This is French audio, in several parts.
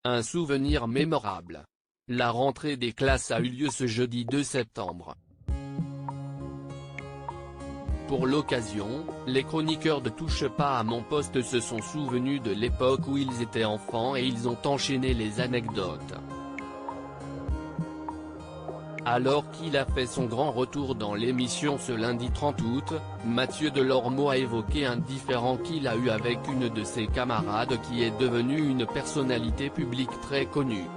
Un souvenir mémorable. La rentrée des classes a eu lieu ce jeudi 2 septembre. Pour l'occasion, les chroniqueurs de Touche pas à mon poste se sont souvenus de l'époque où ils étaient enfants et ils ont enchaîné les anecdotes. Alors qu'il a fait son grand retour dans l'émission ce lundi 30 août, Mathieu Delormeau a évoqué un différend qu'il a eu avec une de ses camarades qui est devenue une personnalité publique très connue.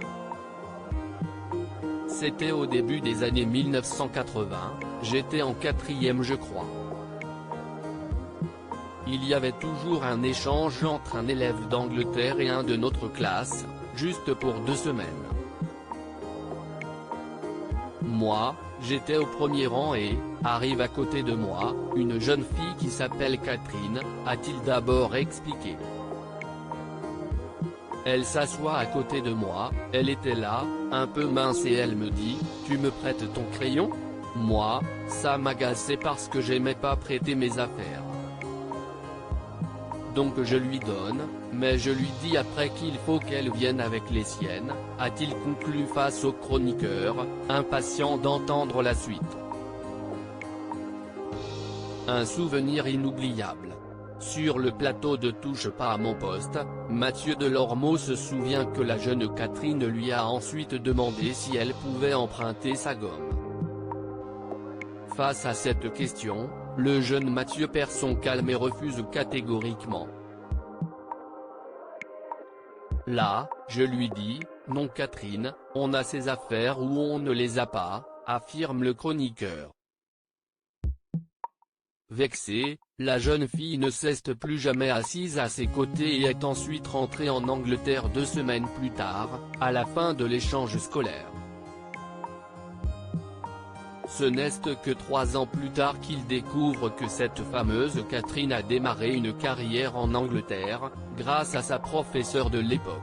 C'était au début des années 1980, j'étais en 4e je crois. Il y avait toujours un échange entre un élève d'Angleterre et un de notre classe, juste pour 2 semaines. Moi, j'étais au premier rang et, arrive à côté de moi, une jeune fille qui s'appelle Catherine, a-t-il d'abord expliqué. Elle s'assoit à côté de moi, elle était là, un peu mince et elle me dit, « Tu me prêtes ton crayon ?» Moi, ça m'agaçait parce que j'aimais pas prêter mes affaires. Donc je lui donne, mais je lui dis après qu'il faut qu'elle vienne avec les siennes, a-t-il conclu face au chroniqueur, impatient d'entendre la suite. Un souvenir inoubliable. Sur le plateau de Touche pas à mon poste, Mathieu Delormeau se souvient que la jeune Catherine lui a ensuite demandé si elle pouvait emprunter sa gomme. Face à cette question, le jeune Mathieu perd son calme et refuse catégoriquement. Là, je lui dis, « Non Catherine, on a ses affaires ou on ne les a pas », affirme le chroniqueur. Vexée, la jeune fille ne s'est plus jamais assise à ses côtés et est ensuite rentrée en Angleterre 2 semaines plus tard, à la fin de l'échange scolaire. Ce n'est que 3 ans plus tard qu'il découvre que cette fameuse Catherine a démarré une carrière en Angleterre, grâce à sa professeure de l'époque.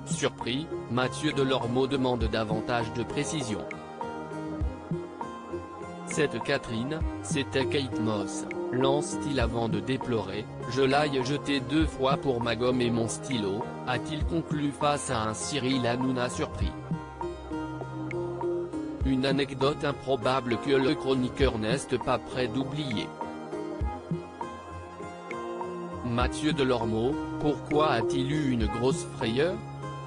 Surpris, Mathieu Delormeau demande davantage de précisions. Cette Catherine, c'était Kate Moss, lance-t-il avant de déplorer, « Je l'ai jetée 2 fois pour ma gomme et mon stylo », a-t-il conclu face à un Cyril Hanouna surpris. Une anecdote improbable que le chroniqueur n'est pas prêt d'oublier. Mathieu Delormeau, pourquoi a-t-il eu une grosse frayeur?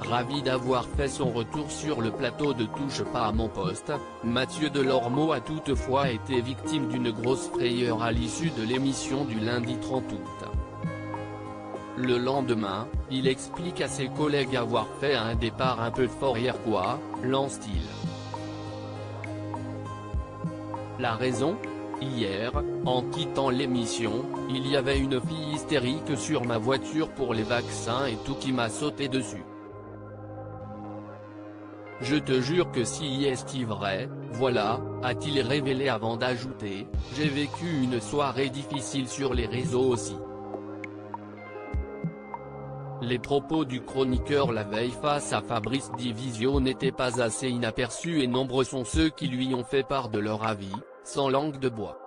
Ravi d'avoir fait son retour sur le plateau de Touche pas à mon poste, Mathieu Delormeau a toutefois été victime d'une grosse frayeur à l'issue de l'émission du lundi 30 août. Le lendemain, il explique à ses collègues avoir fait un départ un peu fort hier quoi, lance-t-il. La raison? Hier, en quittant l'émission, il y avait une fille hystérique sur ma voiture pour les vaccins et tout qui m'a sauté dessus. Je te jure que si est vrai, voilà, a-t-il révélé avant d'ajouter, j'ai vécu une soirée difficile sur les réseaux aussi. Les propos du chroniqueur la veille face à Fabrice Divisio n'étaient pas assez inaperçus et nombreux sont ceux qui lui ont fait part de leur avis, sans langue de bois.